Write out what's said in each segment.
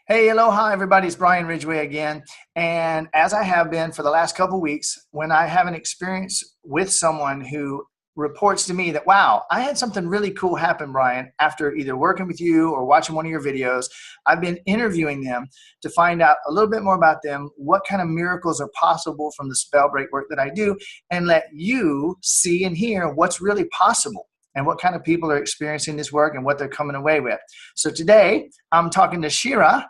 Hey, aloha, everybody. It's Brian Ridgway again. And as I have been for the last couple of weeks, when I have an experience with someone who reports to me that, wow, I had something really cool happen, Brian, after either working with you or watching one of your videos, I've been interviewing them to find out a little bit more about them, what kind of miracles are possible from the spell break work that I do, and let you see and hear what's really possible and what kind of people are experiencing this work and what they're coming away with. So today, I'm talking to Shira.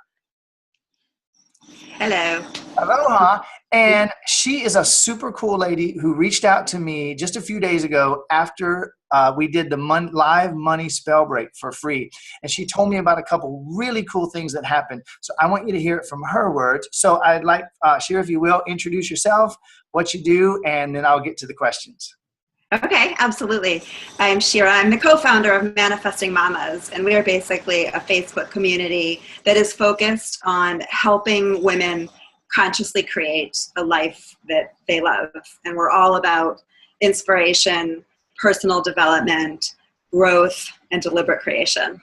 Hello. Aloha. And she is a super cool lady who reached out to me just a few days ago after we did the live money spell break for free. And she told me about a couple really cool things that happened. So I want you to hear it from her words. So I'd like, Shira, if you will, introduce yourself, what you do, and then I'll get to the questions. Okay, absolutely. I'm Shira. I'm the co-founder of Manifesting Mamas, and we are basically a Facebook community that is focused on helping women consciously create a life that they love. And we're all about inspiration, personal development, growth, and deliberate creation.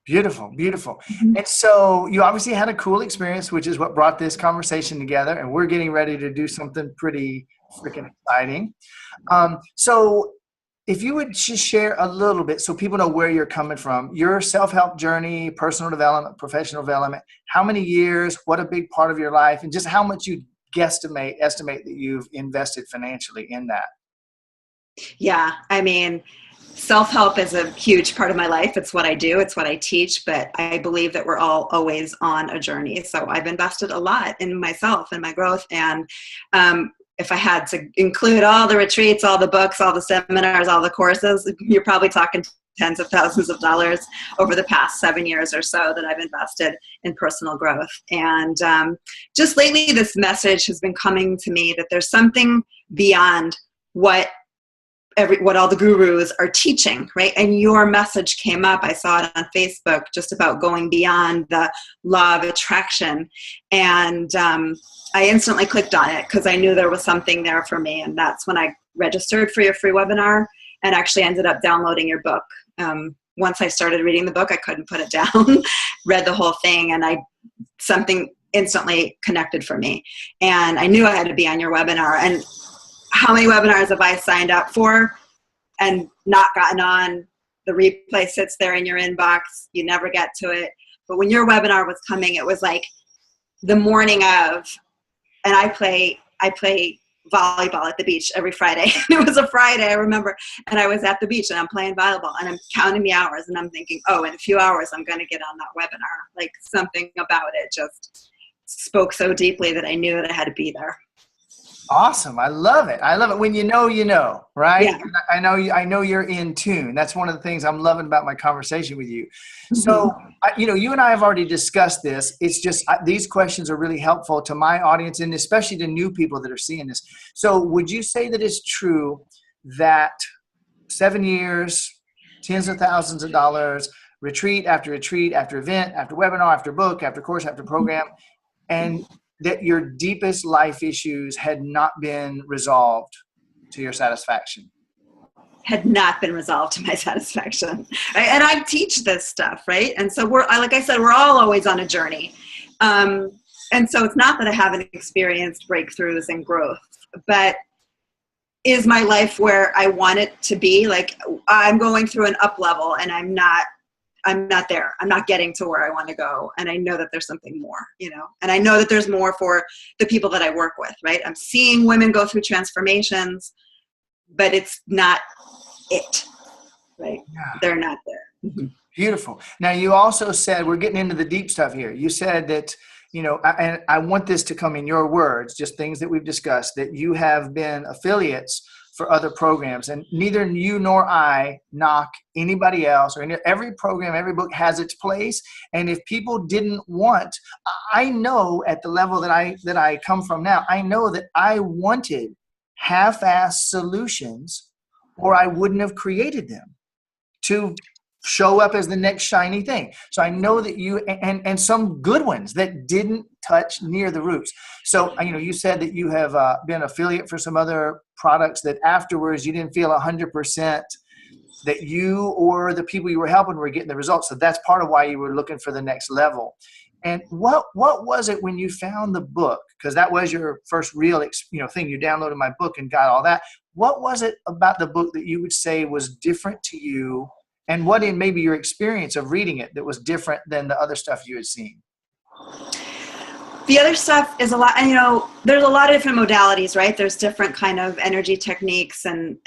Beautiful, beautiful. And so you obviously had a cool experience, which is what brought this conversation together. And we're getting ready to do something pretty freaking exciting. So if you would just share a little bit so people know where you're coming from, your self-help journey, personal development, professional development, how many years, what a big part of your life, and just how much you estimate that you've invested financially in that. Yeah, I mean, self-help is a huge part of my life. It's what I do. It's what I teach. But I believe that we're all always on a journey. So I've invested a lot in myself and my growth. And if I had to include all the retreats, all the books, all the seminars, all the courses, you're probably talking tens of thousands of dollars over the past 7 years or so that I've invested in personal growth. And just lately, this message has been coming to me that there's something beyond what all the gurus are teaching, right? And your message came up. I saw it on Facebook just about going beyond the law of attraction. And I instantly clicked on it because I knew there was something there for me. And that's when I registered for your free webinar and actually ended up downloading your book. Once I started reading the book, I couldn't put it down, read the whole thing, and something instantly connected for me. And I knew I had to be on your webinar. And how many webinars have I signed up for and not gotten on? The replay sits there in your inbox. You never get to it. But when your webinar was coming, it was like the morning of, and I play volleyball at the beach every Friday. It was a Friday, I remember, and I was at the beach and I'm playing volleyball and I'm counting the hours and I'm thinking, oh, in a few hours I'm going to get on that webinar. Like something about it just spoke so deeply that I knew that I had to be there. Awesome. I love it. I love it. When you know, right? Yeah. I know you're in tune. That's one of the things I'm loving about my conversation with you. So, you and I have already discussed this. It's just these questions are really helpful to my audience and especially to new people that are seeing this. So would you say that it's true that 7 years, tens of thousands of dollars, retreat after event, after webinar, after book, after course, after program, and that your deepest life issues had not been resolved to your satisfaction? Had not been resolved to my satisfaction. Right? And I teach this stuff, right? And so like I said, we're all always on a journey. And so it's not that I haven't experienced breakthroughs and growth, but is my life where I want it to be? Like I'm going through an up level and I'm not there. I'm not getting to where I want to go. And I know that there's something more, and I know that there's more for the people that I work with, right? I'm seeing women go through transformations, but it's not it, right? Yeah. They're not there. Mm-hmm. Beautiful. Now you also said, we're getting into the deep stuff here. You said that, and I want this to come in your words, just things that we've discussed, that you have been affiliates for other programs, and neither you nor I knock anybody else or every program, every book has its place. And if people didn't want, I know at the level that I come from now, I know that I wanted half-assed solutions or I wouldn't have created them to show up as the next shiny thing. So I know that you, and some good ones that didn't touch near the roots. So, you said that you have been affiliate for some other products that afterwards you didn't feel 100% that you or the people you were helping were getting the results. So that's part of why you were looking for the next level. And what was it when you found the book? Because that was your first real thing. You downloaded my book and got all that. What was it about the book that you would say was different to you? And what in maybe your experience of reading it that was different than the other stuff you had seen? The other stuff is a lot, and there's a lot of different modalities, right? There's different kind of energy techniques and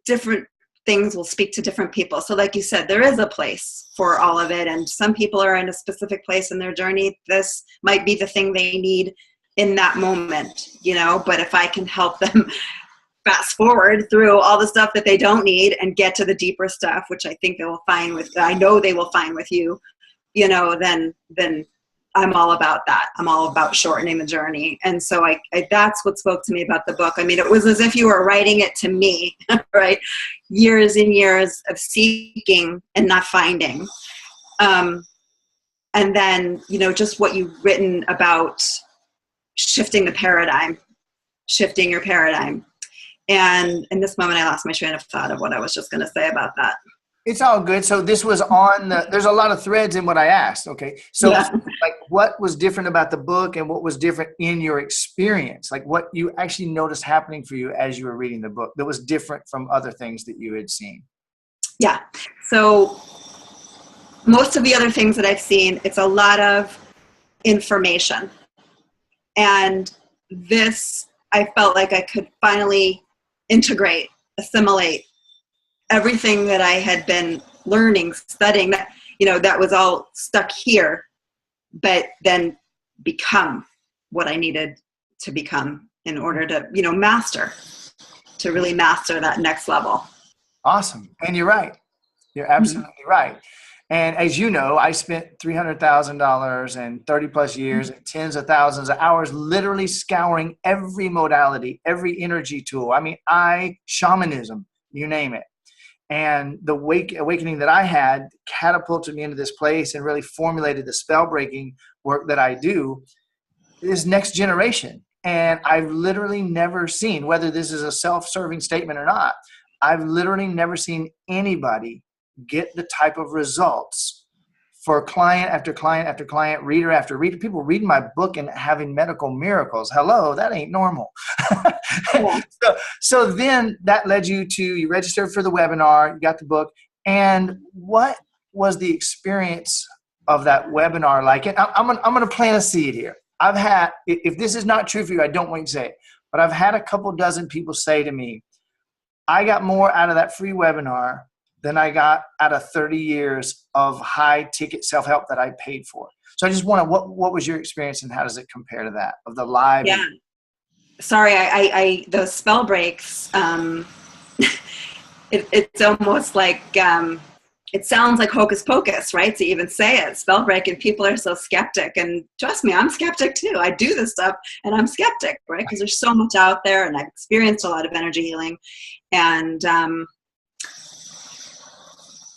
different things will speak to different people. So like you said, there is a place for all of it. And some people are in a specific place in their journey. This might be the thing they need in that moment, but if I can help them fast forward through all the stuff that they don't need and get to the deeper stuff, which I think I know they will find with you, then I'm all about that. I'm all about shortening the journey. And so I that's what spoke to me about the book. I mean, it was as if you were writing it to me, right? Years and years of seeking and not finding. And then, just what you've written about shifting your paradigm. And in this moment, I lost my train of thought of what I was just going to say about that. It's all good. So this was there's a lot of threads in what I asked. Okay. So like what was different about the book and what was different in your experience? Like what you actually noticed happening for you as you were reading the book that was different from other things that you had seen? Yeah. So most of the other things that I've seen, it's a lot of information. And this, I felt like I could finally integrate, assimilate everything that I had been learning, studying, that was all stuck here, but then become what I needed to become in order to, really master that next level. Awesome. And you're right. You're absolutely right. And as you know, I spent $300,000 and 30 plus years and tens of thousands of hours literally scouring every modality, every energy tool. I mean, shamanism, you name it. And the awakening that I had catapulted me into this place and really formulated the spell breaking work that I do is next generation. And I've literally never seen, whether this is a self-serving statement or not, I've literally never seen anybody get the type of results for client after client after client, reader after reader, people reading my book and having medical miracles. Hello, that ain't normal. Yeah. So then that led you registered for the webinar, you got the book. And what was the experience of that webinar like? And I'm going to plant a seed here. I've had, if this is not true for you, I don't want you to say it, but I've had a couple dozen people say to me, I got more out of that free webinar than I got out of 30 years of high ticket self-help that I paid for. So I just want to, what was your experience and how does it compare to that of the live? Yeah. Sorry, I those spell breaks, it's almost like, it sounds like hocus pocus, right? To even say it, spell break, and people are so skeptic. And trust me, I'm skeptic too. I do this stuff and I'm skeptic, right? Because there's so much out there and I've experienced a lot of energy healing. And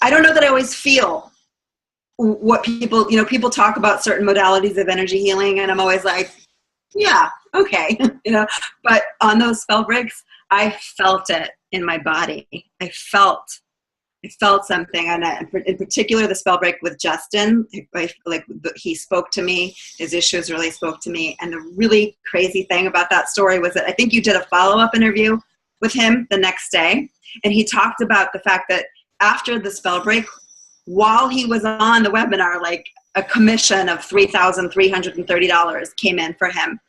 I don't know that I always feel what people talk about certain modalities of energy healing, and I'm always like, yeah, okay, but on those spell breaks, I felt it in my body. I felt something, and in particular, the spell break with Justin, he spoke to me, his issues really spoke to me, and the really crazy thing about that story was that I think you did a follow-up interview with him the next day, and he talked about the fact that after the spell break, while he was on the webinar, like a commission of $3,330 came in for him.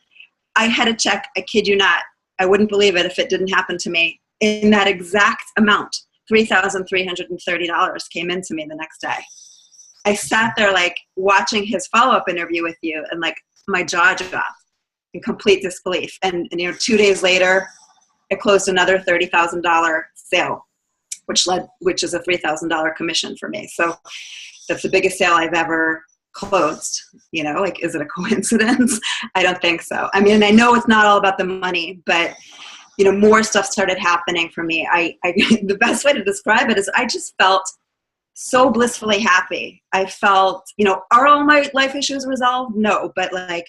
I had a check, I kid you not, I wouldn't believe it if it didn't happen to me, in that exact amount. $3,330 came into me the next day. I sat there like watching his follow-up interview with you and like my jaw dropped in complete disbelief. And 2 days later, I closed another $30,000 sale, which is a $3,000 commission for me. So that's the biggest sale I've ever closed. Is it a coincidence? I don't think so. I mean, I know it's not all about the money, but more stuff started happening for me. I the best way to describe it is I just felt so blissfully happy. I felt, are all my life issues resolved? No, but like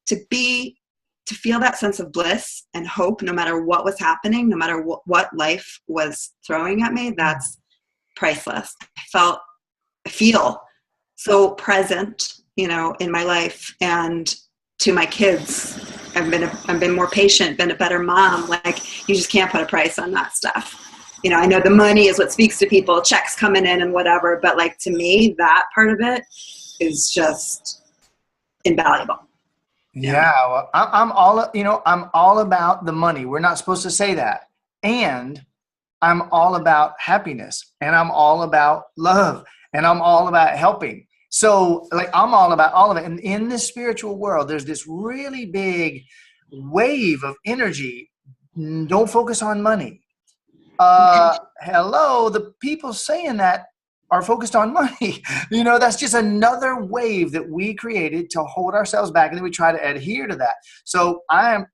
to feel that sense of bliss and hope, no matter what was happening, no matter what life was throwing at me, that's priceless. I feel so present in my life, and to my kids. I've been more patient, been a better mom. Like, you just can't put a price on that stuff. I know the money is what speaks to people, checks coming in and whatever, but like, to me, that part of it is just invaluable. Yeah, well, I'm all about the money. We're not supposed to say that. And I'm all about happiness, and I'm all about love, and I'm all about helping. So like, I'm all about all of it. And in the spiritual world, there's this really big wave of energy. Don't focus on money. Hello, the people saying that are focused on money. That's just another wave that we created to hold ourselves back, and then we try to adhere to that. So I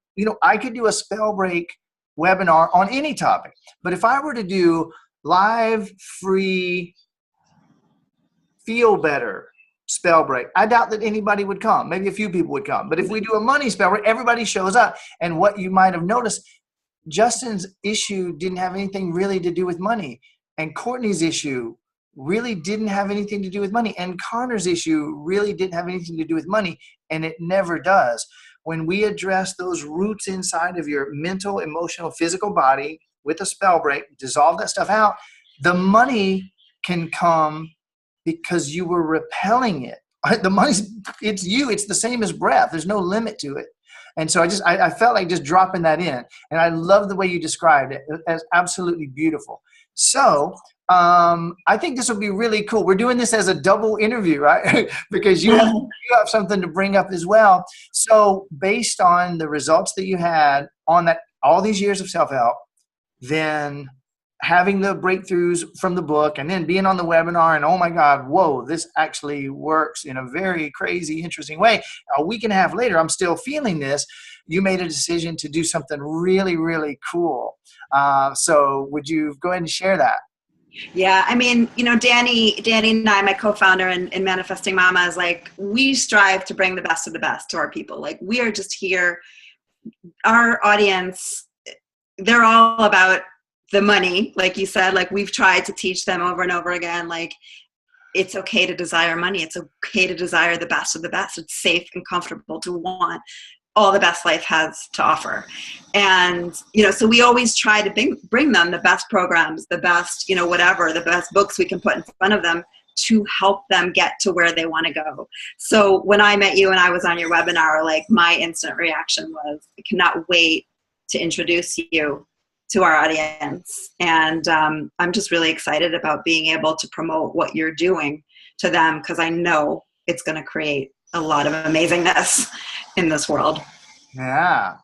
could do a spell break webinar on any topic, but if I were to do live, free, feel better spell break, I doubt that anybody would come. Maybe a few people would come. But if we do a money spell break, everybody shows up. And what you might have noticed, Justin's issue didn't have anything really to do with money. And Courtney's issue really didn't have anything to do with money. And Connor's issue really didn't have anything to do with money. And it never does. When we address those roots inside of your mental, emotional, physical body with a spell break, dissolve that stuff out, the money can come because you were repelling it. The money's, it's you. It's the same as breath. There's no limit to it. And so I felt like just dropping that in. And I love the way you described it. It's absolutely beautiful. So I think this will be really cool. We're doing this as a double interview, right? Because you have something to bring up as well. So based on the results that you had on that, all these years of self-help, then having the breakthroughs from the book, and then being on the webinar, and oh my God, whoa, this actually works in a very crazy, interesting way. A week and a half later, I'm still feeling this. You made a decision to do something really, really cool. So would you go ahead and share that? Yeah, I mean, Danny and I, my co-founder in Manifesting Mama, is like, we strive to bring the best of the best to our people. Like, we are just here. Our audience, they're all about the money, like you said. Like, we've tried to teach them over and over again, like, it's okay to desire money. It's okay to desire the best of the best. It's safe and comfortable to want all the best life has to offer. And, so we always try to bring them the best programs, the best, whatever, the best books we can put in front of them to help them get to where they want to go. So when I met you and I was on your webinar, like, my instant reaction was, I cannot wait to introduce you to our audience. And I'm just really excited about being able to promote what you're doing to them, because I know it's going to create a lot of amazingness in this world. Yeah.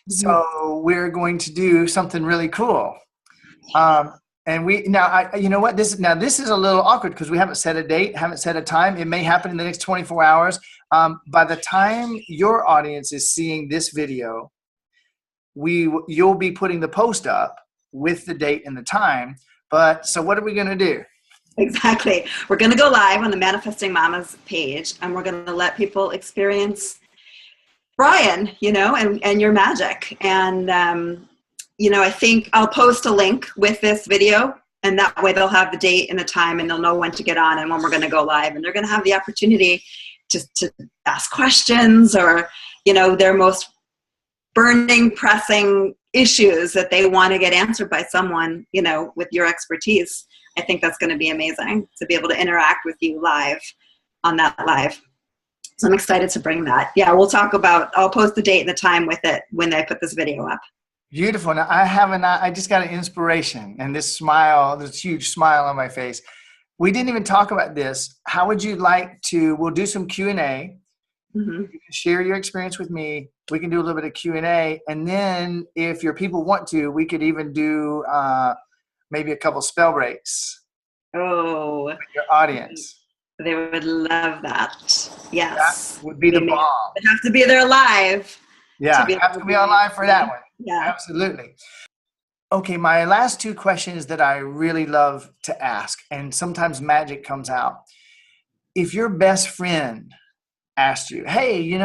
So we're going to do something really cool. And you know what? This is a little awkward because we haven't set a date, haven't set a time. It may happen in the next 24 hours. By the time your audience is seeing this video, you'll be putting the post up with the date and the time. But so what are we going to do? Exactly. We're going to go live on the Manifesting Mamas page, and we're going to let people experience Brian, and your magic. And, I think I'll post a link with this video, and that way they'll have the date and the time, and they'll know when to get on and when we're going to go live. And they're going to have the opportunity to ask questions, or, their most burning, pressing issues that they want to get answered by someone, with your expertise. I think that's going to be amazing to be able to interact with you live on that live. So I'm excited to bring that. Yeah, I'll post the date and the time with it when I put this video up. Beautiful. Now I just got an inspiration, and this huge smile on my face. We didn't even talk about this. How would you like we'll do some Q&A. Mm-hmm. You can share your experience with me. We can do a little bit of Q&A. And then if your people want to, we could even do maybe a couple spell breaks. Oh, with your audience. They would love that. Yes. That would be the bomb. They have to be there live. Yeah, have to be on live for that one. Yeah. Absolutely. Okay, my last two questions that I really love to ask, and sometimes magic comes out. If your best friend asked you, hey,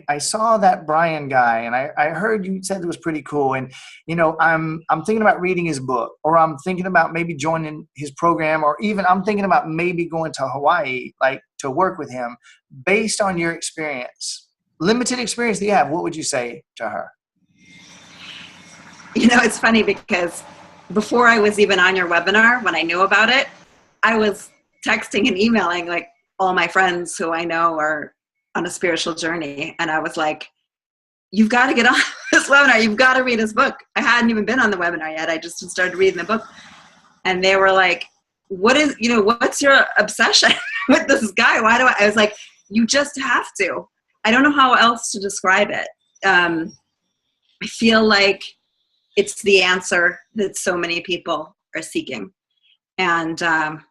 I saw that Brian guy, and I heard you said it was pretty cool, and I'm thinking about reading his book, or I'm thinking about maybe joining his program, or even I'm thinking about maybe going to Hawaii, like to work with him based on your experience, limited experience that you have, what would you say to her? You know, it's funny because before I was even on your webinar, when I knew about it, I was texting and emailing like all my friends who I know are on a spiritual journey. And I was like, you've got to get on this webinar. You've got to read his book. I hadn't even been on the webinar yet. I just started reading the book. And they were like, what's your obsession with this guy? I was like, you just have to. I don't know how else to describe it. I feel like it's the answer that so many people are seeking. And I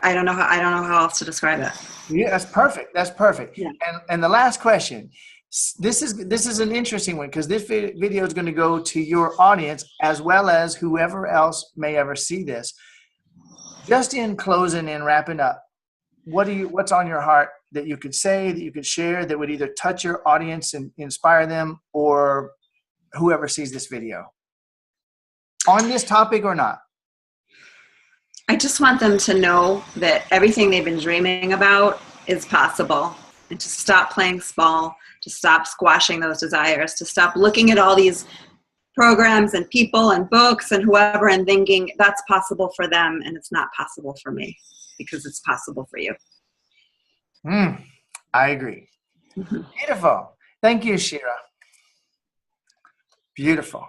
don't know how else to describe it. Yeah, that's perfect. That's perfect. Yeah. And the last question, this is an interesting one because this video is going to go to your audience as well as whoever else may ever see this. Just in closing and wrapping up, what's on your heart that you could say, that you could share, that would either touch your audience and inspire them or whoever sees this video on this topic or not? I just want them to know that everything they've been dreaming about is possible, and to stop playing small, to stop squashing those desires, to stop looking at all these programs and people and books and whoever and thinking that's possible for them and it's not possible for me, because it's possible for you. I agree. Beautiful. Thank you, Shira. Beautiful.